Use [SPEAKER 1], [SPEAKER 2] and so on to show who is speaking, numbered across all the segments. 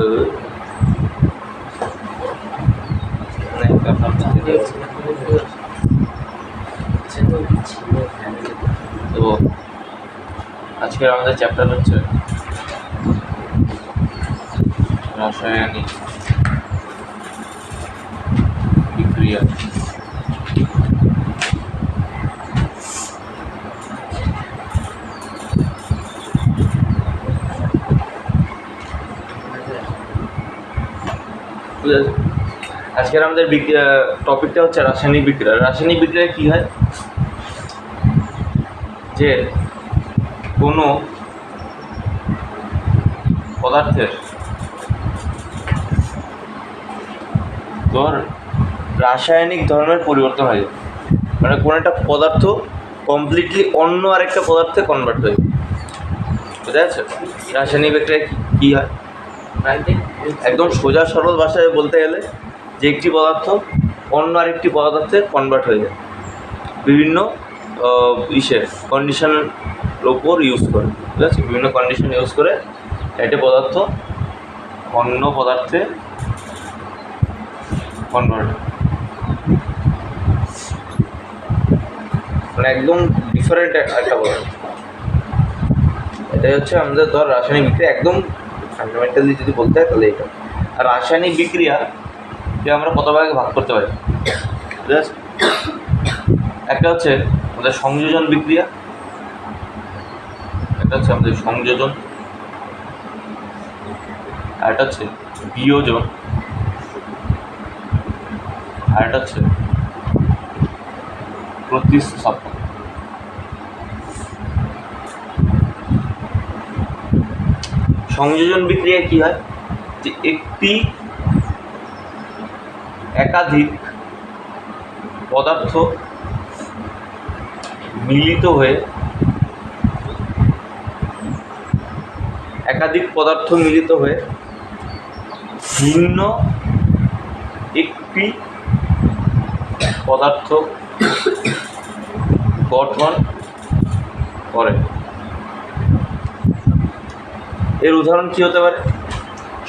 [SPEAKER 1] তো আজকের আমাদের চ্যাপ্টার হচ্ছে রাসায়নিক বিক্রিয়া। আজকের আমাদের টপিকটা হচ্ছে রাসায়নিক বিক্রিয়া। রাসায়নিক বিক্রিয়া কী হয়, যে কোনো পদার্থের রাসায়নিক ধর্মের পরিবর্তন হয়ে যায়, মানে কোনো একটা পদার্থ কমপ্লিটলি অন্য আরেকটা পদার্থে কনভার্ট হয়ে যায়। বুঝা যাচ্ছে? রাসায়নিক বিক্রিয়া কী হয়, একদম সোজা সরল ভাষায় বলতে গেলে যে একটি পদার্থ অন্য আরেকটি পদার্থে কনভার্ট হয়ে যায় বিভিন্ন কন্ডিশনের ওপর ইউজ করে। ঠিক আছে? বিভিন্ন কন্ডিশন ইউজ করে একটি পদার্থ অন্য পদার্থে কনভার্ট, মানে একদম ডিফারেন্ট একটা পদার্থ। এটাই হচ্ছে আমাদের রাসায়নিক বিক্রিয়া, একদম ফান্ডামেন্টালি যদি বলতে হয় তাহলে এটা। আর রাসায়নিক বিক্রিয়াকে আমরা কত ভাগে ভাগ করতে পারি, ঠিক আছে? একটা হচ্ছে আমাদের সংযোজন বিক্রিয়া, একটা হচ্ছে আমাদের সংযোজন, আর একটা হচ্ছে বিয়োজন, আর একটা হচ্ছে প্রতিস্থাপন। সংযোজন বিক্রিয়া কি হয়, যে একটি একাধিক পদার্থ মিলিত হয়ে ভিন্ন একটি পদার্থ গঠন করে। এর উদাহরণ কী হতে পারে?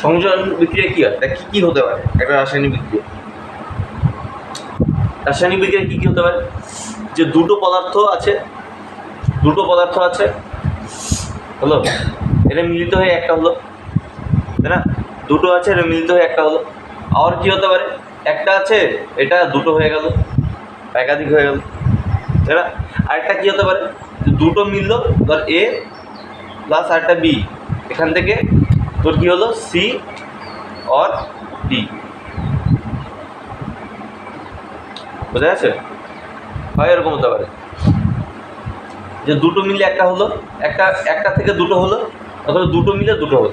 [SPEAKER 1] সংযোজন বিক্রিয়া কী হয়, তা কী হতে পারে একটা রাসায়নিক বিক্রিয়া? রাসায়নিক বিক্রিয়া কী হতে পারে, যে দুটো পদার্থ আছে হলো, এটা মিলিত হয়ে একটা হলো, তাই না? দুটো আছে, এটা মিলিত হয়ে একটা হলো। আর কী হতে পারে, একটা আছে, এটা দুটো হয়ে গেল, একাধিক হয়ে গেল, তাই না? আরেকটা কী হতে পারে, দুটো মিললো, ধর এ প্লাস আরেকটা বি, এখান থেকে তোর কী হলো, সি আর ডি। বোঝা যাচ্ছে? হয় এরকম হতে পারে যে দুটো মিলে একটা হলো, একটা থেকে দুটো হলো, অথবা দুটো মিলে দুটো হলো,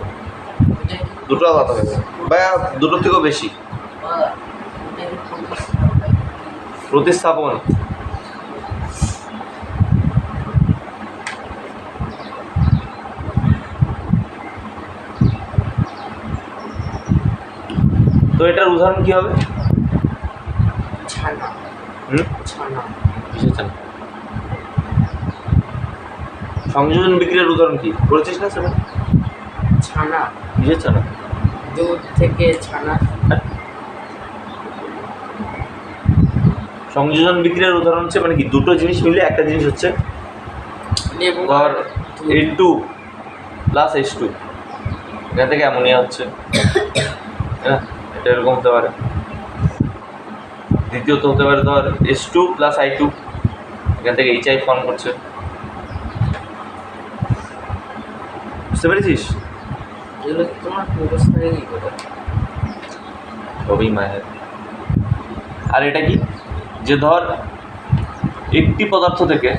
[SPEAKER 1] দুটো আলাদা হয়ে গেল, বা দুটোর থেকেও বেশি। প্রতিস্থাপন, তো এটার উদাহরণ কি হবে? সংযোজন বিক্রিয়ার উদাহরণ কি বলেছিস না সেটা?
[SPEAKER 2] ছানা।
[SPEAKER 1] কিসের ছানা?
[SPEAKER 2] দুধ থেকে ছানা।
[SPEAKER 1] সংযোজন বিক্রিয়ার উদাহরণ হচ্ছে মানে কি, দুটো জিনিস মিলে একটা জিনিস হচ্ছে, ধর N2 প্লাস H2, এখান থেকে অ্যামোনিয়া হচ্ছে, হ্যাঁ, এটা এরকম হতে পারে। দ্বিতীয়ত হতে পারে ধর H2 প্লাস I2, এখান থেকে HI ফর্ম করছে। বুঝতে পেরেছিস? সবই মায়ের। আর এটা কি, যে ধর একটি পদার্থ থেকে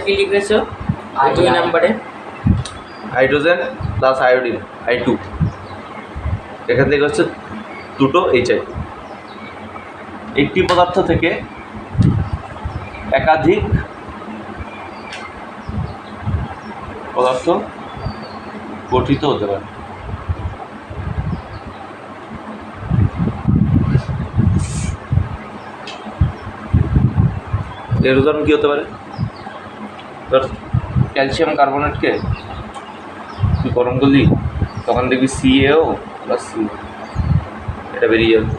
[SPEAKER 2] কি লিখেছো 2 নম্বরে?
[SPEAKER 1] হাইড্রোজেন প্লাস আয়োডিন I2, এখান থেকে হচ্ছে দুটো HI। একটি পদার্থ থেকে একাধিক পদার্থ গঠিত হতে পারে। এর উদাহরণ কী হতে পারে? ক্যালসিয়াম কার্বনেটকে তুই গরম করলি, তখন দেখবি CaO প্লাস CO, এটা বেরিয়ে যাবে।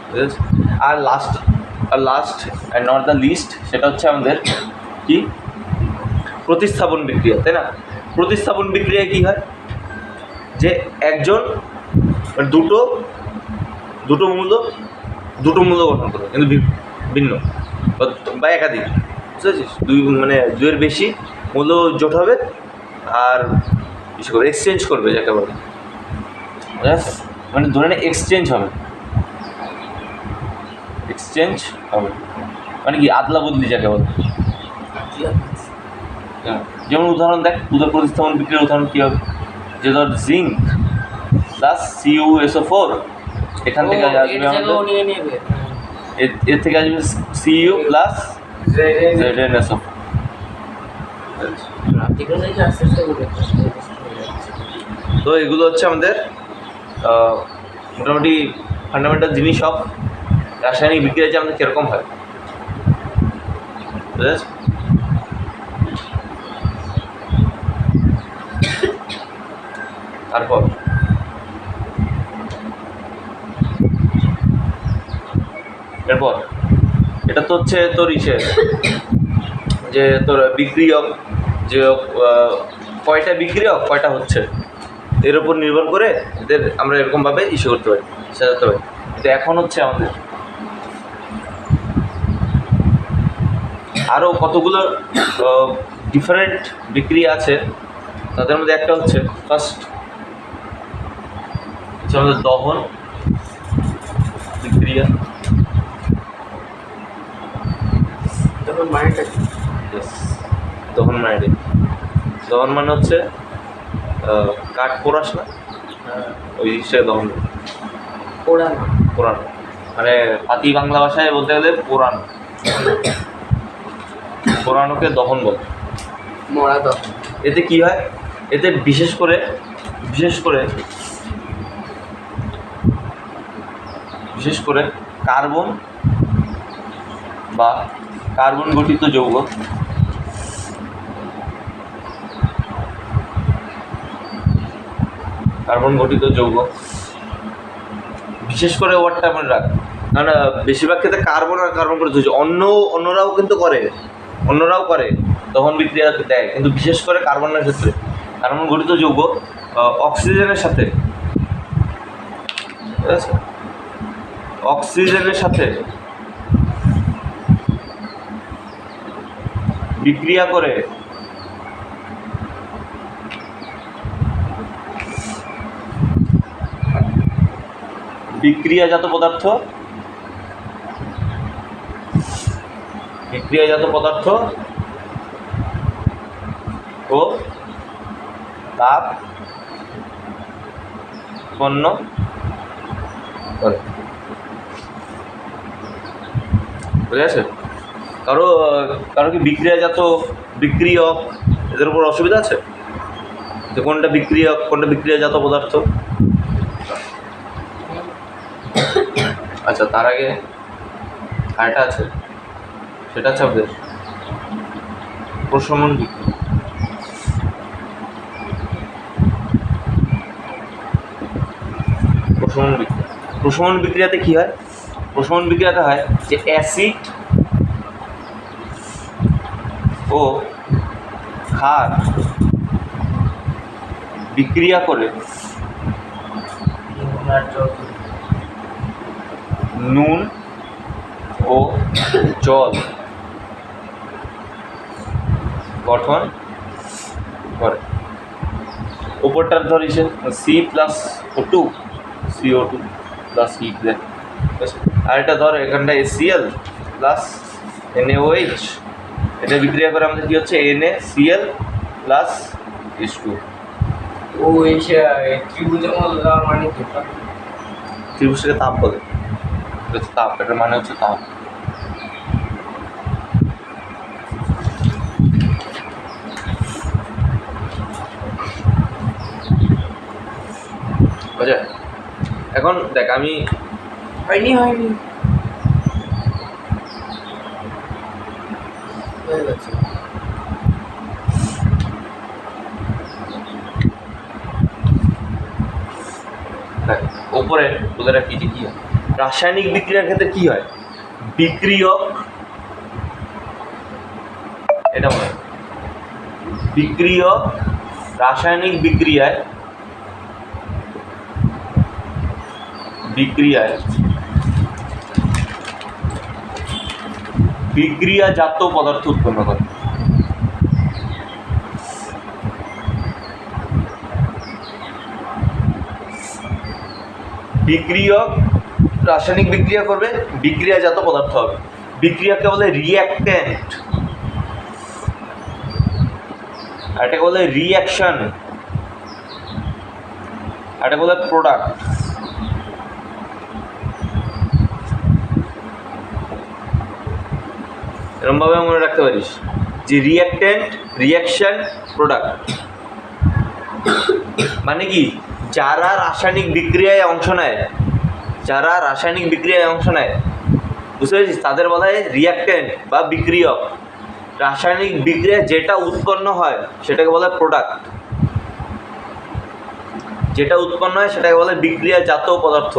[SPEAKER 1] ঠিক আছে? আর last and not the least, সেটা হচ্ছে আমাদের কি প্রতিস্থাপন বিক্রিয়া, তাই না? প্রতিস্থাপন বিক্রিয়ায় কী হয়, যে একজন দুটো মূল্য গঠন করবে, কিন্তু ভিন্ন বা একাধিক, বুঝতে পারছিস? দুইয়ের বেশি মূল্য জোট হবে আর কিছু করবে, এক্সচেঞ্জ করবে যাকে বলে, বুঝা যাচ্ছে? মানে ধরে নে এক্সচেঞ্জ হবে, মানে কি আদলা বদলি যাকে বলে। যেমন উদাহরণ দেখ, প্রতিস্থাপন বিক্রিয়ার উদাহরণ কী হবে, যে ধর জিঙ্ক প্লাস CuSO4, এখান থেকে আসবে আমাদের এর থেকে আসবে Cu প্লাস ZnSO4। তো এগুলো হচ্ছে আমাদের মোটামুটি ফান্ডামেন্টাল জিনিস সব রাসায়নিক বিক্রিয়া যে আমাদের কীরকম হয়, বুঝতে পারছি? তারপর এরপর এটা তো হচ্ছে তোর যে তোর বিক্রিয়ক, যে কয়টা বিক্রিয়ক কয়টা হচ্ছে এর উপর নির্ভর করে এদের আমরা এরকমভাবে করতে পারি, সাজাতে পারি। কিন্তু এখন হচ্ছে আমাদের আরও কতগুলো ডিফারেন্ট বিক্রিয়া আছে, তাদের মধ্যে একটা হচ্ছে ফার্স্ট হচ্ছে আমাদের দহন বিক্রিয়া। দহন মানে হচ্ছে কাঠ পোড়াস না, ওই জিনিসটাকে দহন, পোড়ানো মানে পাতি বাংলা ভাষায় বলতে গেলে পোড়ানোকে দহন বলে। এতে কি হয়, এতে বিশেষ করে কার্বন বা কার্বন গঠিত যৌগ, বিশেষ করে ওয়ার্ডটা মনে রাখ, কারণ বেশিরভাগ ক্ষেত্রে কার্বন আর কার্বন গঠিত যৌগ, অন্যরাও কিন্তু অন্যরাও করে দহন বিক্রিয়া দেয়, কিন্তু বিশেষ করে কার্বনের ক্ষেত্রে কার্বন গঠিত যৌগ অক্সিজেনের সাথে বিক্রিয়া করে বিক্রিয়াজাত পদার্থ ও তাপ উৎপন্ন করে, বুঝে গেছে? কারো কি বিক্রিয়ক এদের উপর অসুবিধা আছে, যে কোনটা বিক্রিয়ক কোনটা বিক্রিয়াজাত পদার্থ? আচ্ছা, তার আগে আরেকটা আছে, সেটা হচ্ছে আমাদের প্রশমন বিক্রিয়া। প্রশমন বিক্রিয়াতে কি হয়? প্রশমন বিক্রিয়াতে হয় যে অ্যাসিড ও ক্ষার বিক্রিয়া করে নুন ও জল গঠন করে। উপরটার ধর C+O2 CO2 প্লাস হিট দেয়, আর এটা ধর এখানটা HCl প্লাস NaOH, এটা বিক্রিয়া করে আমাদের কি হচ্ছে NaCl প্লাস H2। ত্রিভুজটাকে তাপ বলে, তাপ, এটার মানে হচ্ছে তাপ। বুঝা? এখন দেখ, আমি
[SPEAKER 2] হয়নি
[SPEAKER 1] ওপরে বলে রাখি যে কী হয় রাসায়নিক বিক্রিয়ার ক্ষেত্রে কী হয় বিক্রিয়ক, এটা মনে হয় বিক্রিয়ক রাসায়নিক বিক্রিয়ায় বিক্রিয়াজাত পদার্থ উৎপন্ন করে। বিক্রিয়ক রাসায়নিক বিক্রিয়া করবে, বিক্রিয়াজাত পদার্থ হবে। বিক্রিয়াকে বলে রিঅ্যাক্ট্যান্ট, আর এটাকে বলে রিঅ্যাকশন, আর এটা বলে প্রোডাক্ট। এরকমভাবে মনে রাখতে পারিস যে রিঅ্যাক্ট্যান্ট, রিঅ্যাকশন, প্রোডাক্ট মানে কি যারা রাসায়নিক বিক্রিয়ায় অংশ নেয়, যারা রাসায়নিক বিক্রিয়ায় অংশ নেয় বুঝতে পেরেছিস, তাদের বলা হয় রিঅ্যাক্ট্যান্ট বা বিক্রিয়ক। রাসায়নিক বিক্রিয়া যেটা উৎপন্ন হয় সেটাকে বলে প্রোডাক্ট, যেটা উৎপন্ন হয় সেটাকে বলে বিক্রিয়াজাত পদার্থ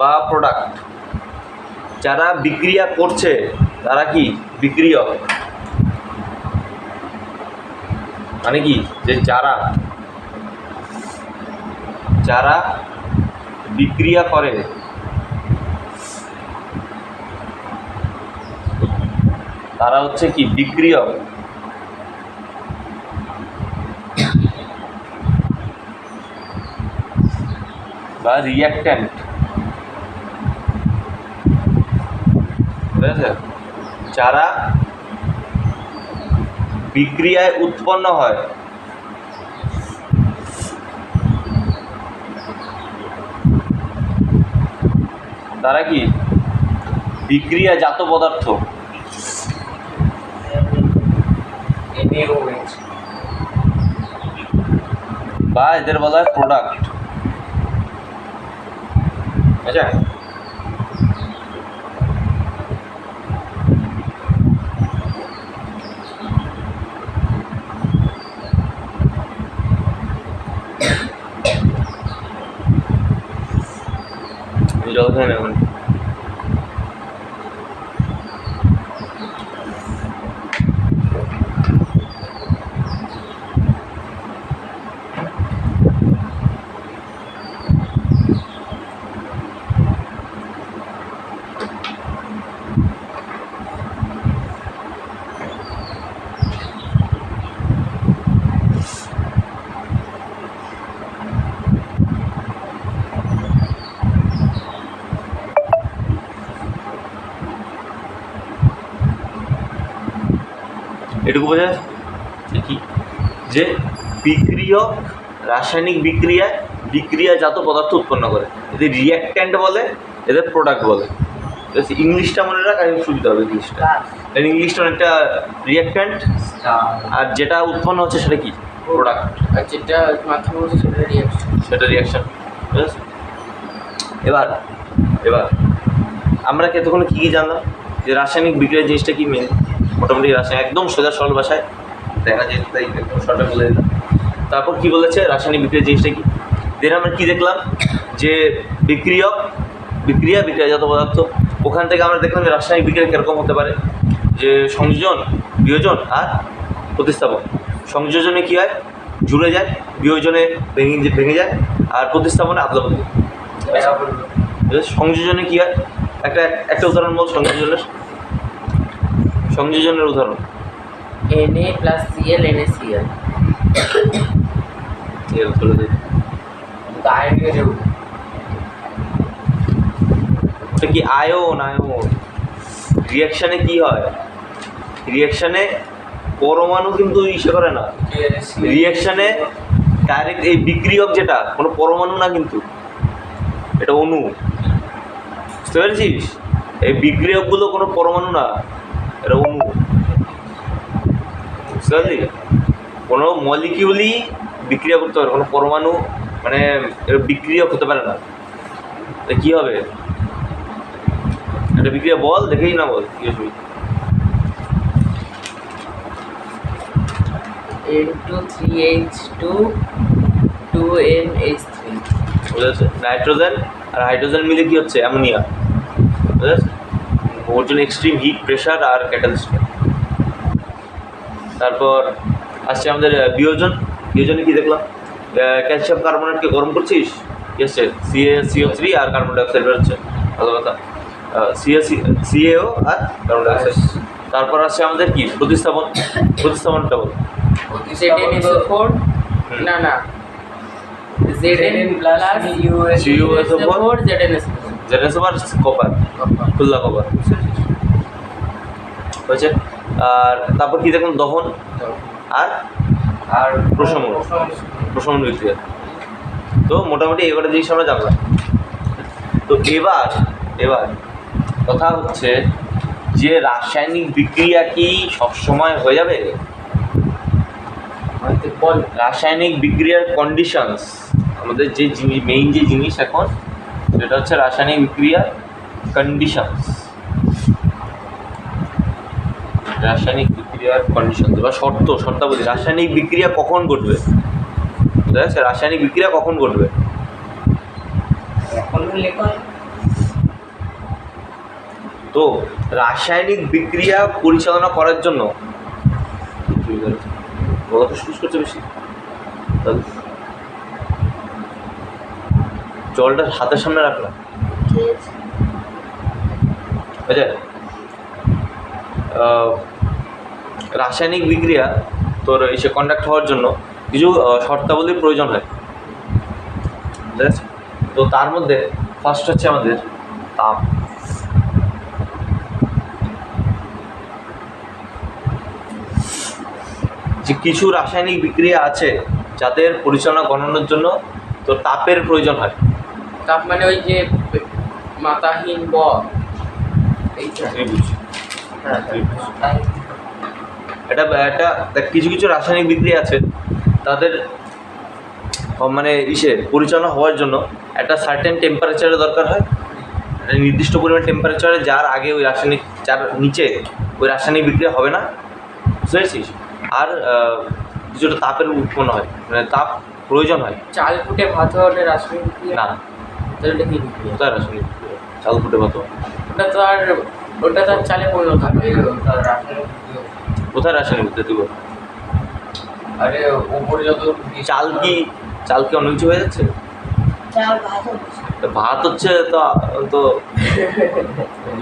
[SPEAKER 1] বা প্রোডাক্ট। যারা বিক্রিয়া করছে তারা কি বিক্রিয়ক, মানে কি যে যারা যারা বিক্রিয়া করে তারা হচ্ছে কি বিক্রিয়ক। বা রিঅ্যাক্ট্যান্ট, বুঝেছে? যারা বিক্রিয়ায় উৎপন্ন হয় তারা কি বিক্রিয়াজাত পদার্থ বা এদের বলা হয় প্রোডাক্ট। আচ্ছা, জল খেয়ে নেবেন। এটুকু বোঝা যাচ্ছে কি যে বিক্রিয়ক রাসায়নিক বিক্রিয়ায় বিক্রিয়াজাত পদার্থ উৎপন্ন করে, এদের রিঅ্যাক্ট্যান্ট বলে, এদের প্রোডাক্ট বলে। ইংলিশটা মনে রাখ, আমি সুবিধা হবে ইংলিশটা, কারণ ইংলিশটা অনেকটা রিঅ্যাক্ট্যান্ট আর যেটা উৎপন্ন হচ্ছে সেটা কি প্রোডাক্ট,
[SPEAKER 2] আর যেটা মাধ্যম হচ্ছে সেটা রিঅ্যাকশন,
[SPEAKER 1] সেটা রিঅ্যাকশন। ঠিক আছে, এবার এবার আমরা এতক্ষণ কী কী জানলাম যে রাসায়নিক বিক্রিয়া জিনিসটা কি মেন, মোটামুটি রাসায়নিক একদম সোজা সরল ভাষায় দেখা যায়, তাই একদম শর্টে বলে দিলাম। তারপর কি বলেছে রাসায়নিক বিক্রিয়া জিনিসটা কি, দেন আমরা কী দেখলাম যে বিক্রিয়ক বিক্রিয়াজাত পদার্থ। ওখান থেকে আমরা দেখলাম যে রাসায়নিক বিক্রিয়া কীরকম হতে পারে, যে সংযোজন, বিয়োজন আর প্রতিস্থাপন। সংযোজনে কী হয় জুড়ে যায়, বিয়োজনে ভেঙে যায়, আর প্রতিস্থাপনে আদলা বদলি। সংযোজনে কী হয় একটা উদাহরণ বল, সংযোজনের উদাহরণ।
[SPEAKER 2] Na+Cl NaCl
[SPEAKER 1] এটা কি আয়ন, রিয়াকশানে কি হয়, রিয়াকশানে পরমাণু কিন্তু ইসে করে না, রিয়াকশানে ডাইরেক্ট এই বিক্রিয়ক যেটা কোনো পরমাণু না, কিন্তু এটা অণু। বুঝতে পেরেছিস, এই বিক্রিয়কগুলো কোনো পরমাণু না, এটা অণু। বুঝতে পারলি, কোনো মলিকিউলই বিক্রিয়া করতে পারে, কোনো পরমাণু মানে বিক্রিয়ক হতে পারে না। কী হবে একটা বিক্রিয়া বল, দেখেই না বল কী হবে।
[SPEAKER 2] N2 3H2 2NH3
[SPEAKER 1] বুঝেছে, নাইট্রোজেন আর হাইড্রোজেন মিলে কি হচ্ছে অ্যামোনিয়া, বুঝতে পারছো? ওর জন্য এক্সট্রিম হিট প্রেশার আর ক্যাটালিস্ট। তারপর আসছে আমাদের বিয়োজন। বিয়োজনে কি দেখলাম, ক্যালসিয়াম কার্বনেটকে গরম করছিস, কি আসছে CO3 আর কার্বন ডাইঅক্সাইড বেরোচ্ছে, ভালো কথা, CaO আর কার্বন ডাইঅক্সাইড। তারপর আসছে আমাদের কি প্রতিস্থাপন। প্রতিস্থাপনটা বল।
[SPEAKER 2] ZnSO4 না না Zn প্লাস CuSO4 ZnSO4
[SPEAKER 1] যেটা আর কপার, খুল্লা কপার হয়েছে। আর তারপর কি দেখলাম, দহন আর
[SPEAKER 2] আর
[SPEAKER 1] প্রশমন। প্রশমন বিক্রিয়া। তো মোটামুটি এবারে জিনিস আমরা জানলাম। তো এবার কথা হচ্ছে যে রাসায়নিক বিক্রিয়া কি সবসময় হয়ে যাবে? রাসায়নিক বিক্রিয়ার কন্ডিশনস, আমাদের যে জিনিস মেইন যে জিনিস এখন সেটা হচ্ছে রাসায়নিক বিক্রিয়ার কন্ডিশনস। রাসায়নিক বিক্রিয়ার কন্ডিশন বা শর্তাবলী। রাসায়নিক বিক্রিয়া কখন ঘটবে, বুঝা যাচ্ছে? রাসায়নিক বিক্রিয়া কখন ঘটবে? তো রাসায়নিক বিক্রিয়া পরিচালনা করার জন্য গলা ফুসফুস করছে বেশি, জলটা হাতের সামনে রাখলাম, বুঝলে? রাসায়নিক বিক্রিয়া তোর এসে কন্ডাক্ট হওয়ার জন্য কিছু শর্তাবলীর প্রয়োজন হয়, ঠিক আছে? তো তার মধ্যে ফার্স্ট হচ্ছে আমাদের তাপ। যে কিছু রাসায়নিক বিক্রিয়া আছে যাদের পরিচালনা গণনার জন্য তো তাপের প্রয়োজন হয়।
[SPEAKER 2] তাপ মানে ওই যে মাতাহীন ব এইটা।
[SPEAKER 1] এটা দেখ, কিছু কিছু রাসায়নিক বিক্রিয়া আছে তাদের মানে পরিচালনা হওয়ার জন্য একটা সার্টেন টেম্পারেচারের দরকার হয়, একটা নির্দিষ্ট পরিমাণ টেম্পারেচারে, যার আগে ওই রাসায়নিক, যার নিচে ওই রাসায়নিক বিক্রিয়া হবে না, বুঝতে পেরেছিস? আর কিছুটা তাপের উৎপন্ন হয়, মানে তাপ প্রয়োজন হয়।
[SPEAKER 2] চাল ফুটে ভাত হওয়ার রাসায়নিক বিক্রিয়া
[SPEAKER 1] না,
[SPEAKER 2] তাহলে এটা কি বিক্রিয়া?
[SPEAKER 1] কোথায় রাসায়নিক বিক্রিয়া? চাল ফুটে ভাত হয়।
[SPEAKER 2] ওটা তো আর চালে পরিণত হবে।
[SPEAKER 1] কোথায় রাসায়নিক বিক্রিয়া তুই বল?
[SPEAKER 2] আরে উপরে যত
[SPEAKER 1] চাল কি অন্য কিছু হয়ে যাচ্ছে? তো ভাত হচ্ছে তো তো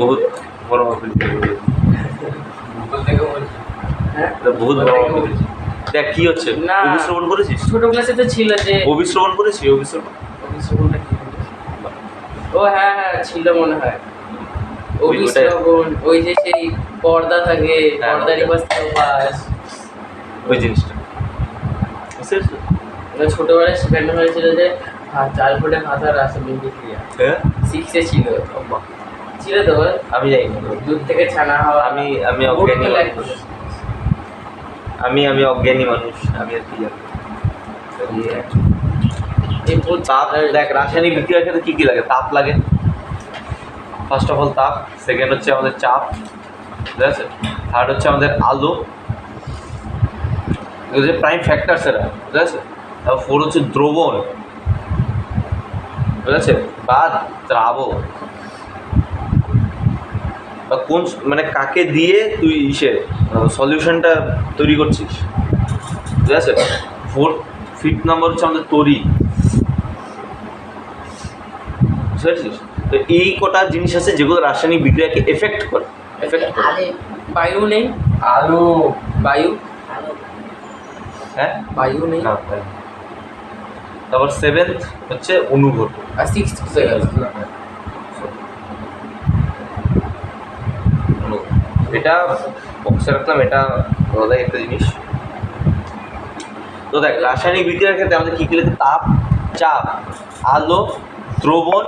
[SPEAKER 1] বহুত বড় বহুত বড়। দেখ কি হচ্ছে,
[SPEAKER 2] না।
[SPEAKER 1] অভিশ্রবণ করেছিস?
[SPEAKER 2] ছোট ক্লাসে তো ছিল যে
[SPEAKER 1] অভিশ্রবণ করেছি, অভিশ্রবণ।
[SPEAKER 2] অভিশ্রবণটা কি? ও হ্যাঁ হ্যাঁ ছিল মনে হয়।
[SPEAKER 1] ওই
[SPEAKER 2] অভিশ্রবণ ওই যে সেই পর্দা থাকে,
[SPEAKER 1] হ্যাঁ,
[SPEAKER 2] পর্দার
[SPEAKER 1] ওটা।
[SPEAKER 2] পাশ থেকে পাস।
[SPEAKER 1] ওই জিনিসটা বুঝতে পেরেছিস?
[SPEAKER 2] ওটা ছোটবেলায় শেখানো হয়েছিল যে চাল ফুটে ভাত আর রাসায়নিক বিক্রিয়া।
[SPEAKER 1] হ্যাঁ,
[SPEAKER 2] 6 ছিল। ছিল তো বল?
[SPEAKER 1] আমি জানি না।
[SPEAKER 2] দুধ থেকে ছানা হওয়া।
[SPEAKER 1] আমি অজ্ঞানী মানুষ। আমি অজ্ঞানী মানুষ, আমি আর কি জানি।
[SPEAKER 2] এই
[SPEAKER 1] তাপ, দেখ রাসায়নিক বিক্রিয়ার ক্ষেত্রে কী কী লাগে? তাপ লাগে, ফার্স্ট অফ অল তাপ। সেকেন্ড হচ্ছে আমাদের চাপ, ঠিক আছে? থার্ড হচ্ছে আমাদের আলো, এগুলো যে প্রাইম ফ্যাক্টরস এরা, ঠিক আছে? তারপর 4 হচ্ছে দ্রবণ, ঠিক আছে? বা দ্রাবক, বা কোন মানে কাকে দিয়ে তুই সলিউশনটা তৈরি করছিস, ঠিক আছে? ফিফথ নাম্বার হচ্ছে আমাদের তড়িৎ, বুঝতে পারছিস? তো এই কটা জিনিস আছে যেগুলো রাসায়নিক বিক্রিয়াকে এফেক্ট করে।
[SPEAKER 2] বায়ু নেই, বায়ু
[SPEAKER 1] হ্যাঁ,
[SPEAKER 2] বায়ু নেই।
[SPEAKER 1] না, তারপর 7th হচ্ছে অনুঘটক।
[SPEAKER 2] আর 6th হয়ে গেল।
[SPEAKER 1] এটা বক্সে রাখলাম, এটা আলাদা একটা জিনিস। তো দেখ রাসায়নিক বিক্রিয়ার ক্ষেত্রে আমাদের কী কী লাগে? তাপ, চাপ, আলো, দ্রবণ,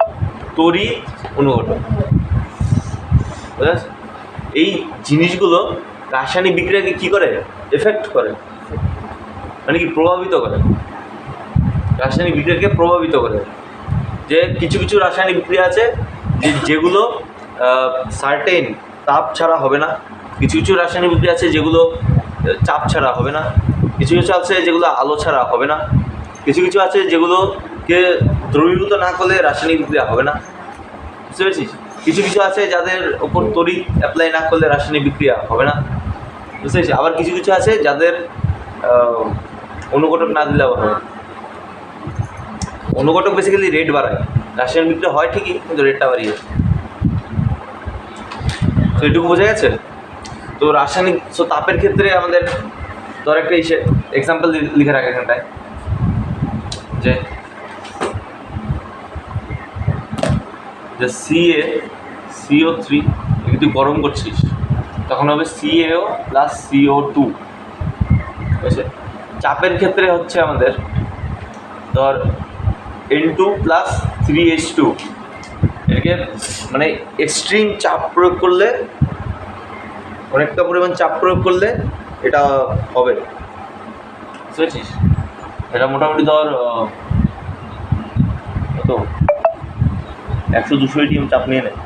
[SPEAKER 1] তড়িৎ, অনুঘটক, বুঝতে পারছিস? এই জিনিসগুলো রাসায়নিক বিক্রিয়াকে কী করে? এফেক্ট করে, মানে কি প্রভাবিত করে, রাসায়নিক বিক্রিয়াকে প্রভাবিত করে। যে কিছু কিছু রাসায়নিক বিক্রিয়া আছে যেগুলো সার্টেন তাপ ছাড়া হবে না, কিছু কিছু রাসায়নিক বিক্রিয়া আছে যেগুলো চাপ ছাড়া হবে না, কিছু কিছু আছে যেগুলো আলো ছাড়া হবে না, কিছু কিছু আছে যেগুলোকে দ্রবীভূত না করলে রাসায়নিক বিক্রিয়া হবে না, বুঝতে পেরেছিস? কিছু কিছু আছে যাদের ওপর তড়িৎ অ্যাপ্লাই না করলে রাসায়নিক বিক্রিয়া হবে না, বুঝতে পেরেছিস? আবার কিছু কিছু আছে যাদের অনুঘটক না দিলে হবে না। অনুঘটক বেসিক্যালি রেট বাড়ায়, রাসায়নিক বিক্রিয়া হয় ঠিকই কিন্তু রেটটা বাড়িয়ে। তো এটুকু বোঝা গেছে। তো রাসায়নিক তাপের ক্ষেত্রে আমাদের ধর একটা এক্সাম্পল লিখে রাখে এখানটায়, যে CO3 যদি তুই গরম করছিস তখন হবে CaO প্লাস CO2, ঠিক আছে? চাপের ক্ষেত্রে হচ্ছে আমাদের ধর N2 প্লাস 3H2, এটাকে মানে এক্সট্রিম চাপ প্রয়োগ করলে, অনেকটা পরিমাণ চাপ প্রয়োগ করলে এটা হবে, বুঝতে পেরেছিস? এটা মোটামুটি ধর কত 100-200 ATM চাপ নিয়ে নেয়।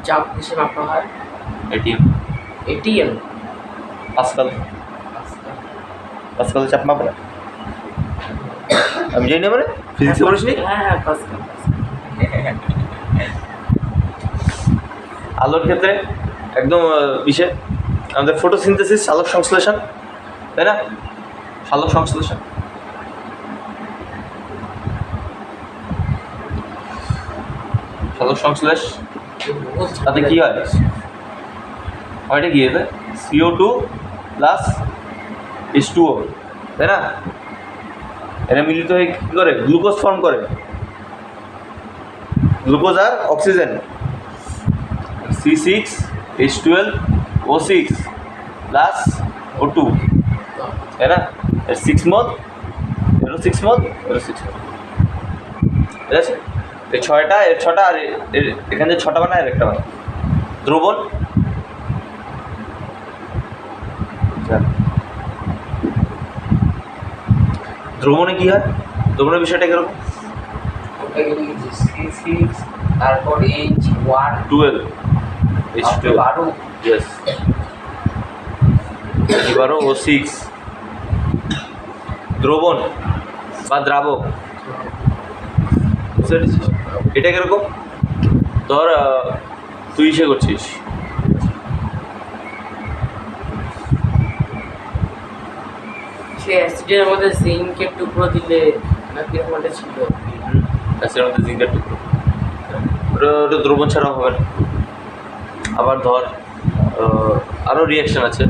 [SPEAKER 2] চাপ কিসে মাপা হয়?
[SPEAKER 1] ATM পাস্কাল চাপ মাপে না, আমি জানি না, মানে ফিজিক্সে পড়িসনি?
[SPEAKER 2] হ্যাঁ পাস্কাল।
[SPEAKER 1] আলোর ক্ষেত্রে একদম আমাদের ফটোসিনথেসিস, সালোক সংশ্লেষণ, তাই না? সালোক সংশ্লেষণ, সালোক সংশ্লেষ তাতে কী হয়? ওইটা কি হবে? CO2 প্লাস H2O, তাই না? এটা মিলিত হয়ে কী করে? গ্লুকোজ ফর্ম করে, গ্লুকোজ আর অক্সিজেন, C6H12O6 প্লাস O2, তাই না? 6 মোল, এরও 6 মোল, এরও 6 মোল, ঠিক আছে? এই ছয়টা, এর ছটা, আর এখানে 6টা বানায় আর একটা বানায়। দ্রবণ, দ্রবণে কী হয়? দ্রবণের বিষয়টা কীরকম?
[SPEAKER 2] তারপর H12
[SPEAKER 1] H12, yes, H12O6, দ্রবণ বা দ্রাবক, বুঝতে পেরেছিস? এটা কীরকম? ধর তুই করছিস,
[SPEAKER 2] সে অ্যাসিডের মধ্যে জিঙ্কের টুকরো দিলে নাকি আমাদের ছিল,
[SPEAKER 1] অ্যাসিডের মধ্যে জিঙ্কের টুকরো, ওটা দ্রবণ ছাড়াও হবে না। আবার ধর আরও রিয়াকশান আছে,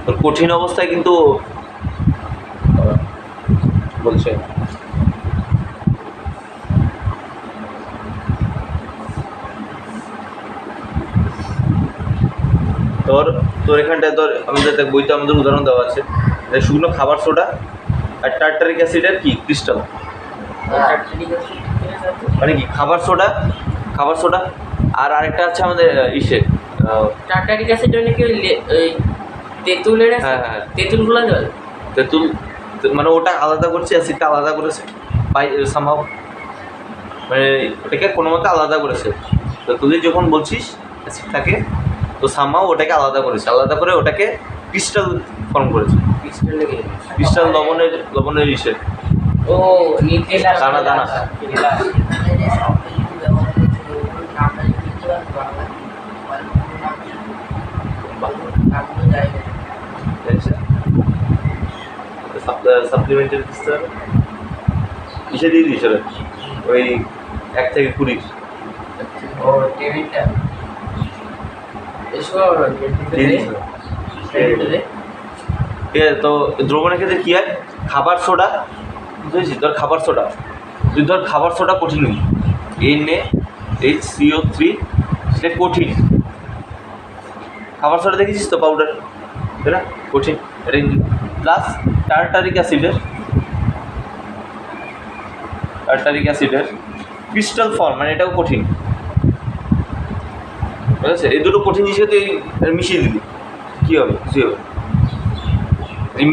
[SPEAKER 1] তোর কঠিন অবস্থায় কিন্তু বলছে তোর এখানটায় তোর আমাদের বইতে আমাদের উদাহরণ দেওয়া আছে, শুকনো খাবার সোডা আর টার্টারিক অ্যাসিডের কি ক্রিস্টাল, মানে কি খাবার সোডা আর আরেকটা আছে আমাদের
[SPEAKER 2] টার্টারিক অ্যাসিড মানে কি ওই তেঁতুলের?
[SPEAKER 1] হ্যাঁ,
[SPEAKER 2] তেঁতুলগুলো জল,
[SPEAKER 1] তেঁতুল, মানে ওটা আলাদা করছে, অ্যাসিডটা আলাদা করেছে বাই সামহাউ, মানে ওটাকে কোনো মতে আলাদা করেছে। তো তুই যখন বলছিস অ্যাসিডটাকে, তো সামহাউ ওটাকে আলাদা করেছে, আলাদা করে ওটাকে ক্রিস্টাল ফর্ম করেছে, ক্রিস্টাল লবণের
[SPEAKER 2] ও নিচে
[SPEAKER 1] দানা সাপ্লিমেন্টারি দিতে হবে, কিসে দিয়ে দিয়েছিল ওই 1 থেকে 20,
[SPEAKER 2] ও টেবিলটা এসো
[SPEAKER 1] ঠিক আছে। তো দ্রবণের ক্ষেত্রে কী হয়? খাবার সোডা, বুঝেছিস? ধর খাবার সোডা কঠিন, NaHCO3, সেটা কঠিন। খাবার সোডা দেখেছিস তো, পাউডার, তাই না? কঠিন, এটা প্লাস টার্টারিক অ্যাসিডের ক্রিস্টাল ফর্ম, মানে এটাও কঠিন, ঠিক আছে? এই দুটো কঠিন জিনিসকে তুই মিশিয়ে দিবি, কী হবে? কিছুই হবে,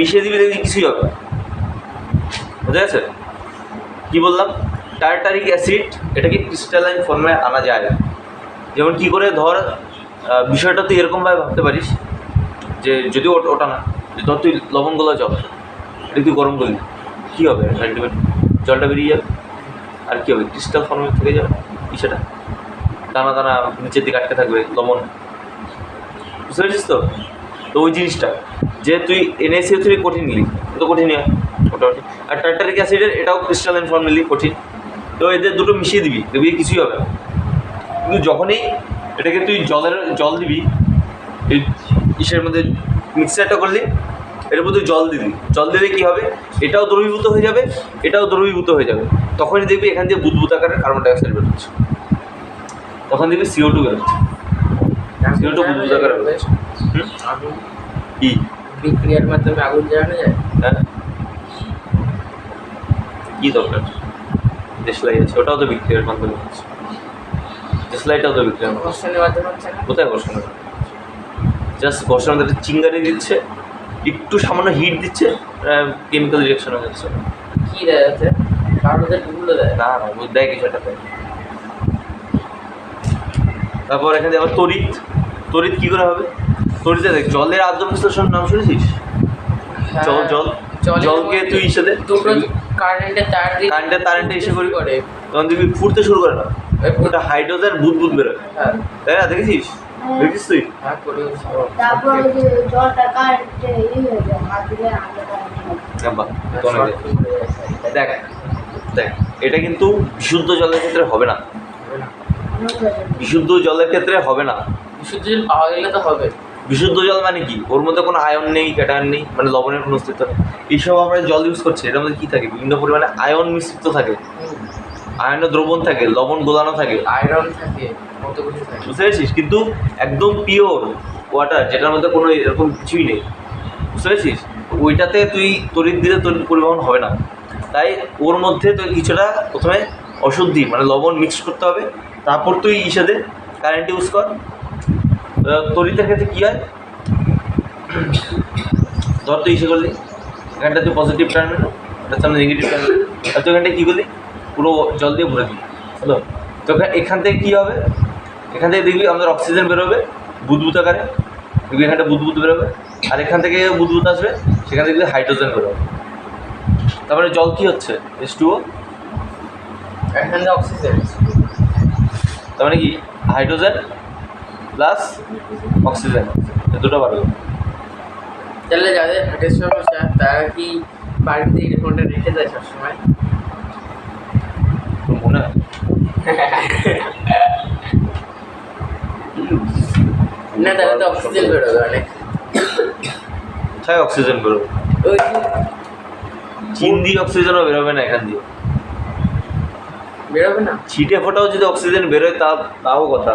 [SPEAKER 1] মিশিয়ে দিবি দেখবি কিছুই হবে, বুঝা গেছে? কী বললাম? টার্টারিক অ্যাসিড এটাকে ক্রিস্টালাইন ফর্মে আনা যায়, যেমন কী করে? ধর বিষয়টা তুই এরকমভাবে ভাবতে পারিস যে যদি ওটা না, ধর তুই লবণগুলো জল, এটা তুই গরম করলি, কী হবে আলটিমেটলি? জলটা বেরিয়ে যাবে। আর কী হবে? ক্রিস্টাল ফর্মে থেকে যাবে কি সেটা, দানা দানা নিচের দিকে আটকে থাকবে লবণ। বুঝতে পেরেছিস তো? তো ওই জিনিসটা যে তুই NaCO3 কঠিন নিলি, তো কঠিন হয় মোটামুটি। আর টার্টারিক অ্যাসিডের এটাও ক্রিস্টালাইন ফর্ম নিলি কঠিন। তো এদের দুটো মিশিয়ে দিবি, দেখবি কিছুই হবে না। কিন্তু যখনই এটাকে তুই জল দিবি, এই ইসের মধ্যে মিক্সারটা করলি, এর মধ্যে জল দিলে কী হবে? এটাও দ্রবীভূত হয়ে যাবে, এটাও দ্রবীভূত হয়ে যাবে। তখনই দেখবি এখান দিয়ে বুদবুদ আকারে কার্বন ডাইঅক্সাইড বেরোচ্ছে, তখন দেখবি CO2 বেরোচ্ছে। CO2 বুদবুদ আকারে বেরোচ্ছে।
[SPEAKER 2] আগুন
[SPEAKER 1] কি
[SPEAKER 2] বিক্রিয়ার মাধ্যমে আগুন জ্বালানো যায়?
[SPEAKER 1] হ্যাঁ, কী দরকার? দেশলাই আছে, ওটাও তো বিক্রিয়ার মাধ্যমে হচ্ছে। দেশলাইটাও তো বিক্রিয়ার মাধ্যমে।
[SPEAKER 2] ঘর্ষণের মাধ্যমে হচ্ছে না?
[SPEAKER 1] কোথায় ঘর্ষণ? জাস্ট ঘর্ষণের মধ্যে চিঙ্গারি দিচ্ছে, একটু সামান্য হিট দিচ্ছে, কেমিক্যাল রিয়াকশন হয়ে যাচ্ছে।
[SPEAKER 2] কি দেয় যাচ্ছে? কার্বোহাইড্রেট গুলো দেয়?
[SPEAKER 1] না না, দেয় কিছু একটা দেয়। তারপর এখানে আবার তড়িৎ কী করে হবে? তড়িতে দেখ, জলের আদ্র বিশ্লেষণ নাম শুনেছিস? জলকে তুই ইসে দে,
[SPEAKER 2] দুটো কারেন্টের
[SPEAKER 1] তারে ইসে করে তখন দেখবি ফুটতে শুরু করে না, ওটা হাইড্রোজেন বুদবুদ বেরোয়,
[SPEAKER 2] হ্যাঁ
[SPEAKER 1] তাই না? দেখেছিস তুই?
[SPEAKER 2] হ্যাঁ করিস।
[SPEAKER 3] তারপর ওই যে জলটা কারেন্টে হয়ে যায়, হাত দিলে আগে কারেন্ট
[SPEAKER 1] বাহ, দেখ দেখ, এটা কিন্তু বিশুদ্ধ জলের ক্ষেত্রে হবে না। বিশুদ্ধ জলের ক্ষেত্রে হবে না।
[SPEAKER 2] বিশুদ্ধ জল পাওয়া গেলে তো হবে।
[SPEAKER 1] বিশুদ্ধ জল মানে কি? ওর মধ্যে কোনো আয়ন নেই, ক্যাটায়ন নেই, মানে লবণের কোনো অস্তিত্ব নেই। এইসব আমরা জল ইউজ করছি, এটার মধ্যে কী থাকে? বিভিন্ন পরিমাণে আয়ন মিশ্রিত থাকে, আয়নের দ্রবণ থাকে, লবণ গোলানো থাকে,
[SPEAKER 2] আয়রন থাকে, কত কিছু থাকে।
[SPEAKER 1] বুঝতে পেরেছিস? কিন্তু একদম পিওর ওয়াটার, যেটার মধ্যে কোনো এরকম কিছুই নেই, বুঝতে পেরেছিস? ওইটাতে তুই তড়িৎ দিলে তড়িৎ পরিবহন হবে না। তাই ওর মধ্যে তুই কিছুটা প্রথমে অশুদ্ধি মানে লবণ মিক্স করতে হবে, তারপর তুই ইসেতে কারেন্ট ইউজ কর। তড়িতের ক্ষেত্রে কী হয়? ধর তুই ইসে করলি, এখানটা তুই পজিটিভ টার্মিনাল, এটার সামনে নেগেটিভ টার্মিনাল, আর তুই এখানটা কী করলি? পুরো জল দিয়ে ভরে দিবি। হ্যালো, তো এখান থেকে কী হবে? এখান থেকে দেখবি আমাদের অক্সিজেন বেরোবে বুদবুদ আকারে, দেখবি এখানটা বুদবুদ বেরোবে, আর এখান থেকে বুদবুদ আসবে, সেখান থেকে হাইড্রোজেন বেরোবে। তারপরে জল কী হচ্ছে? H2O,
[SPEAKER 2] এখানে অক্সিজেন,
[SPEAKER 1] তার মানে কি হাইড্রোজেন প্লাস অক্সিজেন, দুটো বাড়বে।
[SPEAKER 2] তাহলে যাদের হার্টের সমস্যা তারা কি বাড়িতে ইলেকট্রনটা রেখে দেয় সবসময়?
[SPEAKER 1] তোর মনে হয়?
[SPEAKER 2] না, তাহলে তো অক্সিজেন বেরোবে অনেক।
[SPEAKER 1] কোথায় অক্সিজেন বেরোবে?
[SPEAKER 2] ওই
[SPEAKER 1] চিন দিয়ে অক্সিজেনও বেরোবে না এখান দিয়ে।
[SPEAKER 2] বেরোবে না?
[SPEAKER 1] ছিটে ফোটাও যদি অক্সিজেন বেরোয় তাও কথা,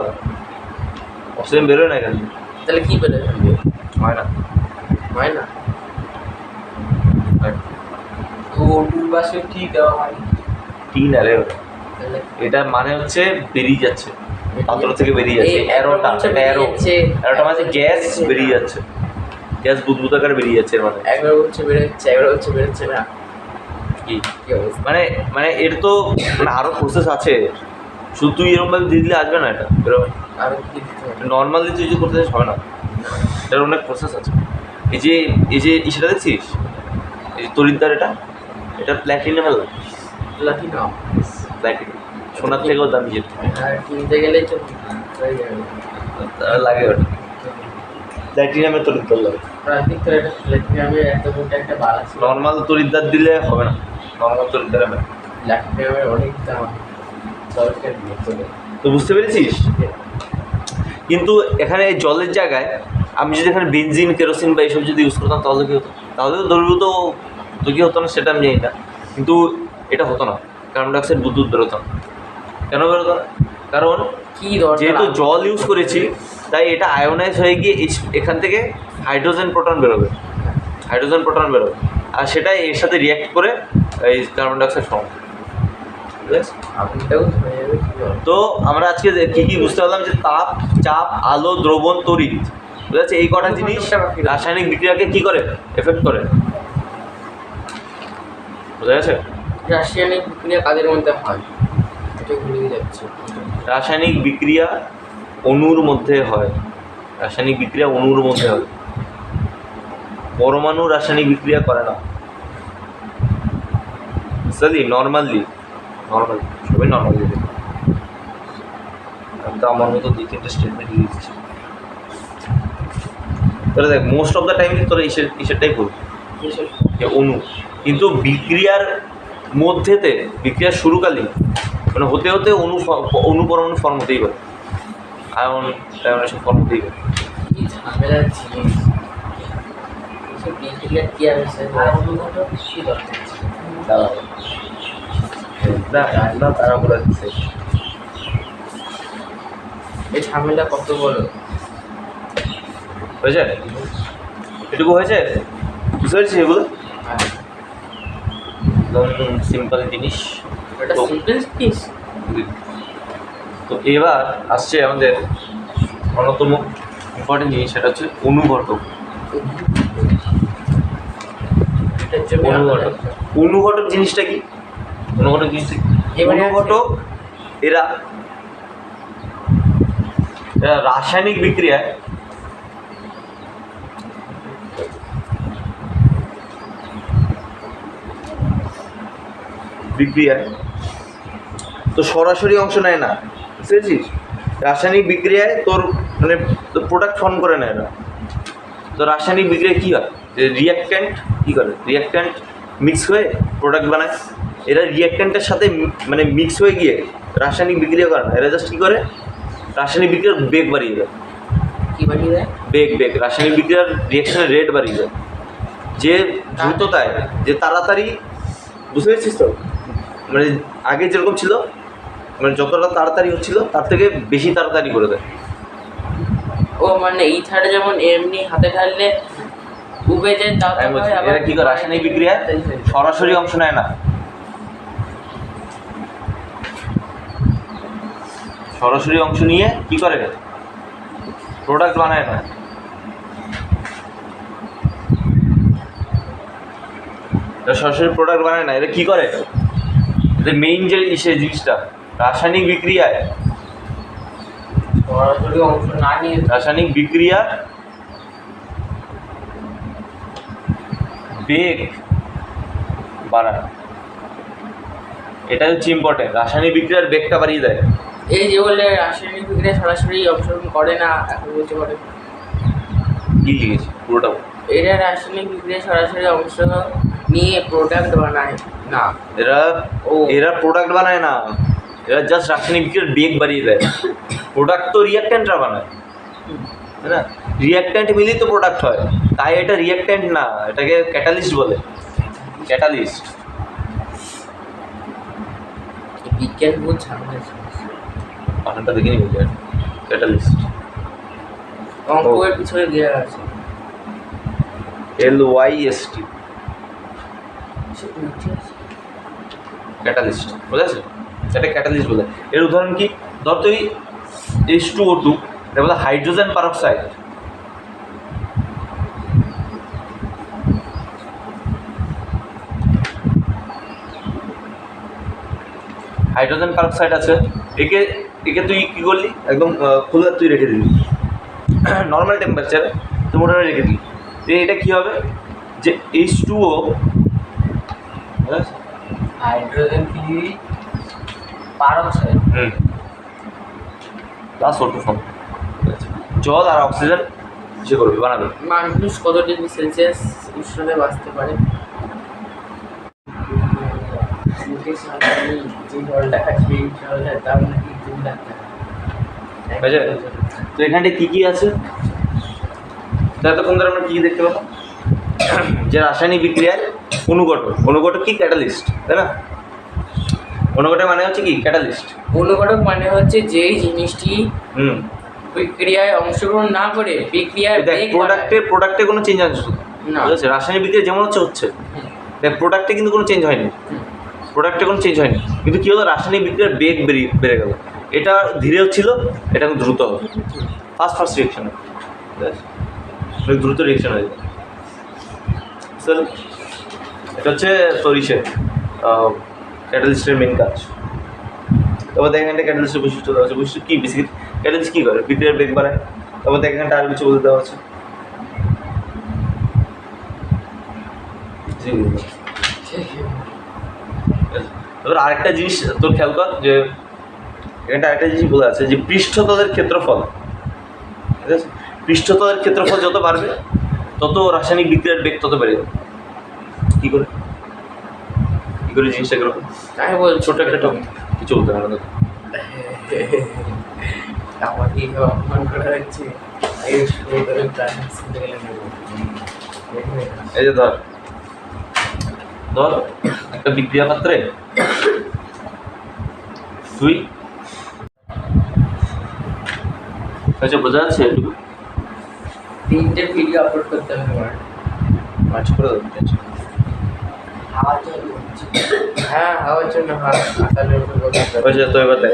[SPEAKER 1] অক্সিজেন বেরোয় না এখান দিয়ে।
[SPEAKER 2] তাহলে কি বেরোয় এখান দিয়ে?
[SPEAKER 1] হয় না,
[SPEAKER 2] হয় না।
[SPEAKER 1] হয় না।
[SPEAKER 2] ও পাশে কি দেওয়া হয়?
[SPEAKER 1] টিন আরে ওটা।
[SPEAKER 2] তাহলে
[SPEAKER 1] এটা মানে হচ্ছে বেরিয়ে যাচ্ছে, পাত্র থেকে বেরিয়ে যাচ্ছে।
[SPEAKER 2] এই
[SPEAKER 1] অ্যারোটা,
[SPEAKER 2] হচ্ছে
[SPEAKER 1] এটা অ্যারো, অ্যারোটা মানে গ্যাস বেরিয়ে যাচ্ছে, গ্যাস বুদবুদ আকারে বেরিয়ে যাচ্ছে। এর মানে
[SPEAKER 2] একবার হচ্ছে বেরোচ্ছে, একবার হচ্ছে বেরোচ্ছে না।
[SPEAKER 1] কি
[SPEAKER 2] কি অবস্থা?
[SPEAKER 1] মানে এর তো মানে আরও প্রসেস আছে, শুধু তুই এরকমভাবে দিয়ে দিলে আসবে না, এটা বেরোবে।
[SPEAKER 2] আরো কি দিতে হবে?
[SPEAKER 1] নর্মালি তুই যদি করতে চাস হবে না, এটার অনেক প্রসেস আছে। এই যে সেটা দেখছিস, এই যে তরিদ্দার, এটা প্ল্যাটিনামের
[SPEAKER 2] লাকি না,
[SPEAKER 1] প্ল্যাটিনাম, সোনার থেকেও দামি যেটা
[SPEAKER 2] আর কিনতে গেলেই তো হয়ে যাবে।
[SPEAKER 1] লাগে, ওটা প্ল্যাটিনামের তরিদ্দার লাগে।
[SPEAKER 2] প্রাকৃতিক তো এটা প্ল্যাটিনামের এত মোটা একটা বার আছে।
[SPEAKER 1] নর্মাল তরিদ্দার দিলে হবে না, নর্মাল তরিদ্দার হবে না।
[SPEAKER 2] প্ল্যাটিনামের অনেক দাম, সরকার দিয়ে চলে।
[SPEAKER 1] তো বুঝতে পেরেছিস? কিন্তু এখানে জলের জায়গায় আমি যদি এখানে বেনজিন, কেরোসিন বা এইসব যদি ইউজ করতাম তাহলে কী হতো? তাহলে তো দ্রবীভূত তো কী হতো না সেটা আমি জানি না, কিন্তু এটা হতো না, কার্বন ডাইঅক্সাইড বুদবুদ বেরোতো না। কেন বেরোতো না? কারণ
[SPEAKER 2] কি দরকার?
[SPEAKER 1] যেহেতু জল ইউজ করেছি, তাই এটা আয়োনাইজ হয়ে গিয়ে এখান থেকে হাইড্রোজেন প্রোটন বেরোবে, আর সেটা এর সাথে রিয়াক্ট করে এই কার্বন ডাইঅক্সাইড ফর্ম।
[SPEAKER 2] আপনিটাও হয়ে যাবে। কি হবে?
[SPEAKER 1] তো আমরা আজকে কী বুঝতে পারলাম যে তাপ, চাপ, আলো, দ্রবণ, তড়িৎ, বুঝা যাচ্ছে? এই কটা জিনিস রাসায়নিক বিক্রিয়াকে কী করে? এফেক্ট করে, বোঝা গেছে?
[SPEAKER 2] রাসায়নিক বিক্রিয়া কাদের মধ্যে হয় এটা ভুলে যাচ্ছে।
[SPEAKER 1] রাসায়নিক বিক্রিয়া অণুর মধ্যে হয়, পরমাণু রাসায়নিক বিক্রিয়া করে না। বুঝলি নর্মালি সবাই নর্মালি তো আমার মতো 2-3টে স্টেটমেন্ট লিখে দিচ্ছি। তাহলে দেখ মোস্ট অফ দ্য টাইম তোরা ইসেরটাই বলবি যে অণু, কিন্তু বিক্রিয়ার মধ্যেতে বিক্রিয়ার শুরুকালীন মানে হতে হতে অণু পরমাণু ফর্ম হতেই পারে, আয়ন টায়ন এসব ফর্ম হতেই পারে।
[SPEAKER 2] কি ঝামেলার জিনিস এসব বিক্রিয়া কি আছে আর অনুঘটক কি দরকার
[SPEAKER 1] না তারা বলে দিচ্ছে
[SPEAKER 2] এই ঝামেলা কত বড়
[SPEAKER 1] হয়েছে, এটুকু হয়েছে, বুঝতে পেরেছি এগুলো
[SPEAKER 2] হ্যাঁ
[SPEAKER 1] একদম সিম্পল জিনিস।
[SPEAKER 2] এটা
[SPEAKER 1] তো
[SPEAKER 2] সিম্পল জিনিস
[SPEAKER 1] তো এবার আসছে আমাদের অন্যতম ইম্পর্টেন্ট জিনিস, সেটা হচ্ছে অনুঘটক।
[SPEAKER 2] এটার জন্য
[SPEAKER 1] অনুঘটক অনুঘটক জিনিসটা কি? অনুঘটক জিনিসটা কি?
[SPEAKER 2] এবারে
[SPEAKER 1] অনুঘটক এরা রাসায়নিক বিক্রিয়ায় তো সরাসরি অংশ নেয় না, বুঝতে পেরেছিস? রাসায়নিক বিক্রিয়ায় তোর মানে প্রোডাক্ট ফর্ম করে নেয় না। তো রাসায়নিক বিক্রিয়ায় কী হয় যে রিয়াক্ট্যান্ট কী করে, রিয়াক্ট্যান্ট মিক্স হয়ে প্রোডাক্ট বানায়। এরা রিয়াক্ট্যান্টের সাথে মানে মিক্স হয়ে গিয়ে রাসায়নিক বিক্রিয়া করে না, এরা জাস্ট কী করে রাসায়নিক বিক্রিয়ার বেগ বাড়িয়ে দেয়।
[SPEAKER 2] কি বানিয়ে দেয়?
[SPEAKER 1] বেগ রাসায়নিক বিক্রিয়ার রিয়াকশনের রেট বাড়িয়ে দেয়, যে দ্রুততায়, যে তাড়াতাড়ি, বুঝতে পেরেছিস তো? মানে আগে যেরকম ছিল মানে যতটা তাড়াতাড়ি হচ্ছিল তার থেকে বেশি তাড়াতাড়ি করে দেয়।
[SPEAKER 2] ও মানে ইথারে যেমন এমনি হাতে ঢাললে উবে যায় তাও
[SPEAKER 1] আমি বলছি এরা কী করে রাসায়নিক বিক্রিয়ায় সরাসরি অংশ নেয় না, সরাসরি অংশ নিয়ে কী করে প্রোডাক্ট বানায় না। এরা সরাসরি প্রোডাক্ট বানায় না, এরা কী করে এদের মেইন যে জিনিসটা রাসায়নিক বিক্রিয়ায়,
[SPEAKER 2] সরাসরি অংশ না নিয়ে
[SPEAKER 1] রাসায়নিক বিক্রিয়া বেগ বাড়ায়, এটা হচ্ছে ইম্পর্টেন্ট। রাসায়নিক বিক্রিয়ার বেগটা বাড়িয়ে দেয়।
[SPEAKER 2] এই যে বলে রাসায়নিক বিক্রিয়া সরাসরি অংশগ্রহণ করে না, এখন বলতে পারে
[SPEAKER 1] কি লিখেছি পুরোটা বল।
[SPEAKER 2] এরা রাসায়নিক বিক্রিয়া সরাসরি অংশ নিয়ে প্রোডাক্ট বানায় না।
[SPEAKER 1] এরা
[SPEAKER 2] ও।
[SPEAKER 1] এরা প্রোডাক্ট বানায় না, এরা জাস্ট রাসায়নিক বিক্রিয়ার বেগ বাড়িয়ে দেয়। প্রোডাক্ট তো রিয়াক্ট্যান্টরা বানায়, তাই না? রিয়াক্ট্যান্ট মিলেই তো প্রোডাক্ট হয়, তাই এটা রিয়াক্ট্যান্ট না, এটাকে ক্যাটালিস্ট বলে। ক্যাটালিস্ট
[SPEAKER 2] বিজ্ঞান বহুত ঝামেলা
[SPEAKER 1] পাঠানটা দেখিনি বলি আর ক্যাটালিস্ট
[SPEAKER 2] অঙ্কের পিছনে দেওয়া আছে।
[SPEAKER 1] LYST ক্যাটালিস্ট, বুঝেছে? এটা ক্যাটালিস্ট বলে। এর উদাহরণ কি? ধর তুই H2O2, এটা বলে হাইড্রোজেন পারক্সাইড। হাইড্রোজেন পারক্সাইড আছে, একে একে তুই কী করলি একদম খুলে তুই রেখে দিবি নর্মাল টেম্পারেচারে, তুই মোটামুটি রেখে দিবি। এটা কী হবে যে H2O
[SPEAKER 2] হাইড্রোজেন কি পারক্সাইড
[SPEAKER 1] প্লাস O2 ফর্ম, জল আর অক্সিজেন সে করবে বানাবে।
[SPEAKER 2] মানুষ কত ডিগ্রি সেলসিয়াস উষ্ণতায় বাঁচতে পারে? যে জলটা খাচ্ছি এই জলটা দাম নাকি 2 লাখ টাকা।
[SPEAKER 1] ঠিক আছে? তো এখানটায় কী কী আছে তো এতক্ষণ ধরে আমরা কী কী দেখতে পেলাম যে রাসায়নিক বিক্রিয়ায় অনুঘটক কি ক্যাটালিস্ট, তাই না? অনুঘটক মানে হচ্ছে কি ক্যাটালিস্ট।
[SPEAKER 2] অনুঘটক মানে হচ্ছে যেই জিনিসটি
[SPEAKER 1] হুম
[SPEAKER 2] বিক্রিয়ায় অংশগ্রহণ না করে বিক্রিয়ার
[SPEAKER 1] দেখ
[SPEAKER 2] বেগ
[SPEAKER 1] প্রোডাক্টে কোনো চেঞ্জ আসছে
[SPEAKER 2] না।
[SPEAKER 1] ঠিক আছে? রাসায়নিক বিক্রিয়া যেমন হচ্ছে দেখ প্রোডাক্টে কিন্তু কোনো চেঞ্জ হয়নি, প্রোডাক্টে কোনো চেঞ্জ হয়নি, কিন্তু কী হলো রাসায়নিক বিক্রিয়ার বেগ বেড়ে গেল। এটা ধীরে হচ্ছিল, এটা দ্রুত হবে, ফাস্ট রিয়েকশন হবে, ঠিক আছে? দ্রুত রিয়েকশন হয়ে যাবে। চল এটা হচ্ছে তরিশের ক্যাটালিস্টের মেন কাজ। তারপর দেখ এখানটা ক্যাটালিস্টের বৈশিষ্ট্য দেওয়া আছে। বৈশিষ্ট্য কী বেসিক ক্যাটালিস্ট কী করে বিক্রিয়ার বেগ বাড়ায়। তারপর দেখ এখানটা আর কিছু বলতে দেওয়া আছে। এবার আরেকটা জিনিস তোর খেয়াল কর যে এখানটা আরেকটা জিনিস বলা আছে যে পৃষ্ঠতলের ক্ষেত্রফল, ঠিক আছে? পৃষ্ঠতলের ক্ষেত্রফল যত বাড়বে তত রাসায়নিক বিক্রিয়ার বেগ তত বেড়ে যাবে। কী করে জিনিসটা কিরকম?
[SPEAKER 2] আমি বলছি
[SPEAKER 1] ছোট একটা টপিক, কিছু বলতে পারে না।
[SPEAKER 2] আমাকে অপমান করা হচ্ছে। এই শুরু করে প্রাণ শুনতে গেলে
[SPEAKER 1] এই যে ধর একটা বিক্রিয়া পাত্রে তুই আচ্ছা বোঝা যাচ্ছে এটুকু
[SPEAKER 2] 3টে ভিডিও আপলোড করতে হবে আমার।
[SPEAKER 1] মাছ করে দেবো
[SPEAKER 2] হাওয়ার জন্য হ্যাঁ হাওয়ার জন্য আকালের উপর
[SPEAKER 1] তো এবার দেখ